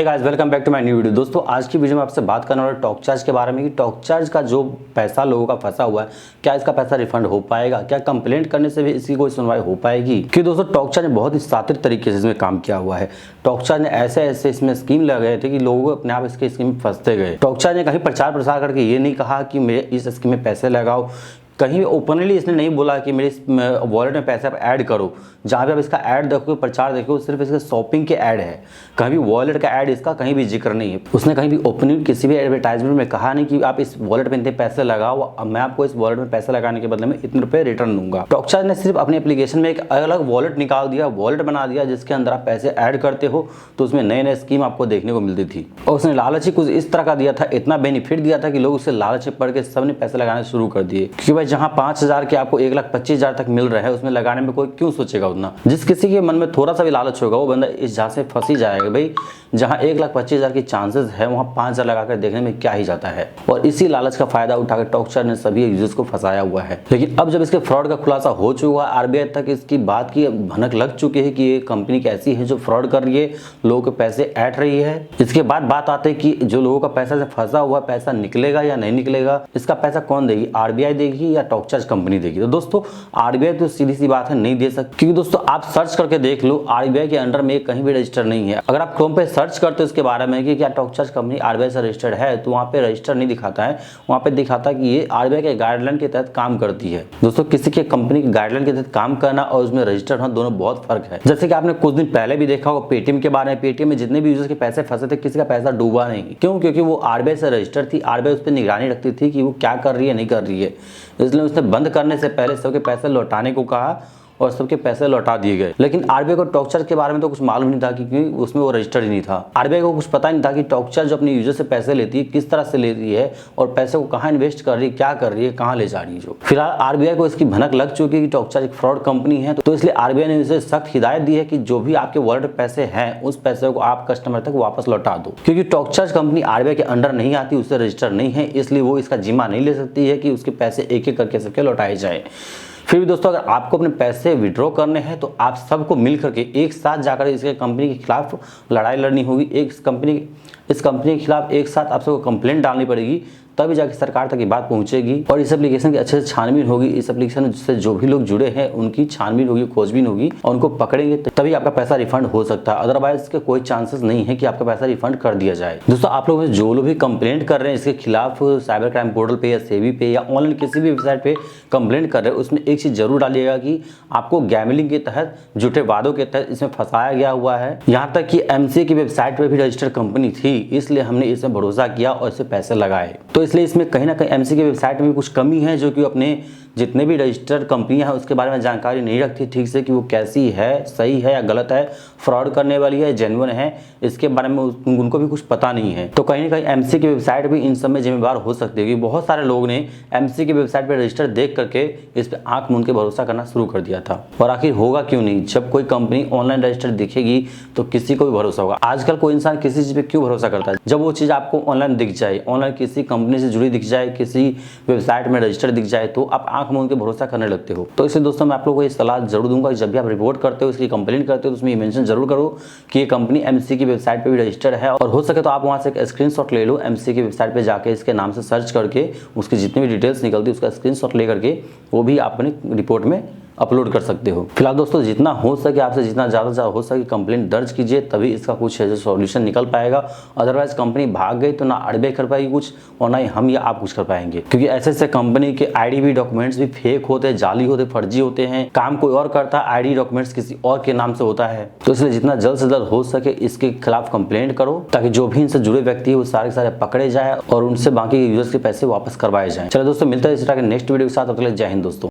Hey guys, welcome back to my new video. दोस्तों, आज की वीडियो में आपसे बात करने वाला टॉक चार्ज के बारे में कि टॉक चार्ज का जो पैसा लोगों का फंसा हुआ है, क्या इसका पैसा रिफंड हो पाएगा, क्या कंप्लेंट करने से भी इसकी कोई सुनवाई हो पाएगी। कि दोस्तों, टॉक चार्ज ने बहुत ही शातिर तरीके से इसमें काम किया हुआ है। टॉक चार्ज ने ऐसे इसमें स्कीम लगाए थे कि लोग अपने आप इसके स्कीम में फंसते गए। टॉक चार्ज ने कहीं प्रचार प्रसार करके ये नहीं कहा कि मेरे इस स्कीम में पैसे लगाओ, कहीं ओपनली इसने नहीं बोला कि मेरे वॉलेट में पैसे आप ऐड करो। जहाँ पे आप इसका ऐड देखो, प्रचार देखो, सिर्फ इसके शॉपिंग के ऐड है, कहीं भी वॉलेट का ऐड इसका कहीं भी जिक्र नहीं है। उसने कहीं भी ओपनली किसी भी एडवर्टाइजमेंट में कहा नहीं कि आप इस वॉलेट में इतने पैसे लगाओ, अब मैं आपको इस वॉलेट में पैसे लगाने के बदले में इतने रुपए रिटर्न दूंगा। टॉक चार्ज ने सिर्फ अपने एप्लीकेशन में एक अलग वॉलेट निकाल दिया, वॉलेट बना दिया, जिसके अंदर आप पैसे ऐड करते हो तो उसमें नए नए स्कीम आपको देखने को मिलती थी। और उसने लालच ही कुछ इस तरह का दिया था, इतना बेनिफिट दिया था कि लोग उससे लालच में पड़ के सबने पैसे लगाने शुरू कर दिए। क्योंकि भाई जहाँ 5,000 के आपको 1,25,000 तक मिल रहा है, उसमें लगाने में कोई क्यों सोचेगा उतना। जिस किसी के मन में थोड़ा सा भी लालच होगा वो बंदा इस जहाँ से फंस ही जाएगा। भाई जहाँ 1,25,000 की चांसेस है, वहाँ 5,000 लगाकर देखने में क्या ही जाता है। और इसी लालच का फायदा उठाकर टॉक चार्ज ने सभी यूजर्स को फंसाया हुआ है। लेकिन अब जब इसके फ्रॉड का खुलासा हो चुका है, आरबीआई तक इसकी बात की भनक लग चुकी है कि ये कंपनी कैसी है जो फ्रॉड कर रही है, लोगों के पैसे ऐंठ रही है। इसके बाद बात आती है कि जो लोगों का पैसा से फंसा हुआ पैसा निकलेगा या नहीं निकलेगा, इसका पैसा कौन देगी, आरबीआई देगी या टॉक चार्ज कंपनी देगी। तो दोस्तों, आरबीआई तो सीधी सी बात है, नहीं दे सकती। क्योंकि दोस्तों, आप सर्च करके देख लो, आरबीआई के अंडर में कहीं भी रजिस्टर नहीं है। अगर आप क्रोम पे सर्च करते हो इसके बारे में कि क्या टॉक चार्ज कंपनी आरबीआई से रजिस्टर्ड है, तो वहाँ पे रजिस्टर नहीं दिखाता है, वहाँ पे दिखाता है कि ये आरबीआई के गाइडलाइन के तहत काम करती है। दोस्तों, किसी के कंपनी की गाइडलाइन के तहत काम करना और उसमें रजिस्टर्ड होना दोनों बहुत फर्क है। जैसे कि आपने कुछ दिन पहले भी देखा होगा पेटीएम के बारे में। पेटीएम में जितने भी यूजर्स के पैसे फंसे थे, किसी का पैसा डूबा नहीं। क्यों? क्योंकि वो आरबीआई से रजिस्टर्ड थी, आरबीआई उस पर निगरानी रखती थी कि वो क्या कर रही है, नहीं कर रही है। इसलिए उसने बंद करने से पहले सबके पैसे लौटाने को कहा और सबके पैसे लौटा दिए गए। लेकिन आरबीआई को टॉक चार्ज के बारे में तो कुछ मालूम नहीं था, क्योंकि उसमें वो रजिस्टर्ड ही नहीं था। आरबीआई को कुछ पता नहीं था कि टॉक चार्ज जो अपने यूजर से पैसे लेती है, किस तरह से लेती है और पैसे को कहाँ इन्वेस्ट कर रही है, क्या कर रही है, कहाँ ले जा रही है। जो फिलहाल आरबीआई को इसकी भनक लग चुकी है कि टॉक चार्ज एक फ्रॉड कंपनी है, तो इसलिए आरबीआई ने इसे सख्त हिदायत दी है कि जो भी आपके वॉलेट में पैसे हैं, उस पैसे को आप कस्टमर तक वापस लौटा दो। क्योंकि टॉक चार्ज कंपनी आरबीआई के अंडर नहीं आती, उससे रजिस्टर नहीं है, इसलिए वो इसका जिम्मा नहीं ले सकती है कि उसके पैसे एक एक करके सबके लौटाए जाए। फिर भी दोस्तों, अगर आपको अपने पैसे विड्रॉ करने हैं तो आप सबको मिल करके एक साथ जाकर इसके कंपनी के खिलाफ लड़ाई लड़नी होगी। इस कंपनी के खिलाफ एक साथ आप सबको कंप्लेंट डालनी पड़ेगी, तभी जाके सरकार तक ये बात पहुंचेगी और इस एप्लीकेशन की अच्छे से छानबीन होगी। इस एप्लीकेशन से जो भी लोग जुड़े हैं उनकी छानबीन होगी, खोजबीन होगी और उनको पकड़ेंगे, तभी आपका पैसा रिफंड हो सकता है। अदरवाइज इसके कोई चांसेस नहीं है कि आपका पैसा रिफंड कर दिया जाए। दोस्तों, आप लोग जो लोग भी कंप्लेंट कर रहे हैं इसके खिलाफ साइबर क्राइम पोर्टल पे या सेबी पे या ऑनलाइन किसी भी वेबसाइट पे कंप्लेंट कर रहे हैं, उसमें एक चीज जरूर डालिएगा कि आपको गैमलिंग के तहत, झूठे वादों के तहत इसमें फंसाया गया हुआ है। यहाँ तक कि एमसीए की वेबसाइट पे भी रजिस्टर्ड कंपनी थी, इसलिए हमने इसमें भरोसा किया और इसे पैसे लगाए। तो इसलिए इसमें कहीं ना कहीं एमसीए की वेबसाइट में भी कुछ कमी है, जो कि अपने जितने भी रजिस्टर्ड कंपनियां हैं उसके बारे में जानकारी नहीं रखती ठीक से कि वो कैसी है, सही है या गलत है, फ्रॉड करने वाली है, जेन्युइन है, इसके बारे में उनको भी कुछ पता नहीं है। तो कहीं ना कहीं एमसीए की वेबसाइट भी इन सब में जिम्मेदार हो सकती है कि बहुत सारे लोग ने एमसीए की वेबसाइट पर रजिस्टर देख करके इस पर आंख मूंद के भरोसा करना शुरू कर दिया था। और आखिर होगा क्यों नहीं, जब कोई कंपनी ऑनलाइन रजिस्टर दिखेगी तो किसी को भी भरोसा होगा। आजकल कोई इंसान किसी चीज पे क्यों भरोसा करता है? जब वो चीज आपको ऑनलाइन दिख जाए, ऑनलाइन किसी कंपनी से जुड़ी दिख जाए, किसी वेबसाइट में रजिस्टर दिख जाए, तो आप आंख मूंद के भरोसा करने लगते हो। तो इसलिए दोस्तों, मैं आप लोगों को ये सलाह जरूर दूंगा कि जब भी आप रिपोर्ट करते हो, इसकी कंप्लेंट करते हो, तो उसमें मेंशन जरूर करो कि ये कंपनी एमसीए की वेबसाइट पे भी रजिस्टर्ड है। और हो सके तो आप वहां से एक स्क्रीनशॉट ले लो, एमसीए की वेबसाइट पे जाके इसके नाम से सर्च करके उसकी जितनी भी डिटेल्स निकलती है उसका स्क्रीनशॉट ले करके वो भी आप अपनी रिपोर्ट में अपलोड कर सकते हो। फिलहाल दोस्तों, जितना हो सके आपसे जितना ज़्यादा हो सके कंप्लेंट दर्ज कीजिए, तभी इसका कुछ सॉल्यूशन निकल पाएगा। अदरवाइज कंपनी भाग गई तो ना आरबीआई कर पाएगी कुछ और ना ही हम या आप कुछ कर पाएंगे। क्योंकि ऐसे ऐसे कंपनी के आईडी भी, डॉक्यूमेंट्स भी फेक होते हैं, जाली होते, फर्जी होते हैं, काम कोई और करता है, आईडी डॉक्यूमेंट्स किसी और के नाम से होता है। तो इसलिए जितना जल्द से जल्द हो सके इसके खिलाफ कंप्लेंट करो, ताकि जो भी इनसे जुड़े व्यक्ति है वो सारे के सारे पकड़े जाए और उनसे बाकी यूजर्स के पैसे वापस करवाए जाए। चलो दोस्तों, मिलता है इस तरह के नेक्स्ट वीडियो के साथ। तब तक जय हिंद दोस्तों।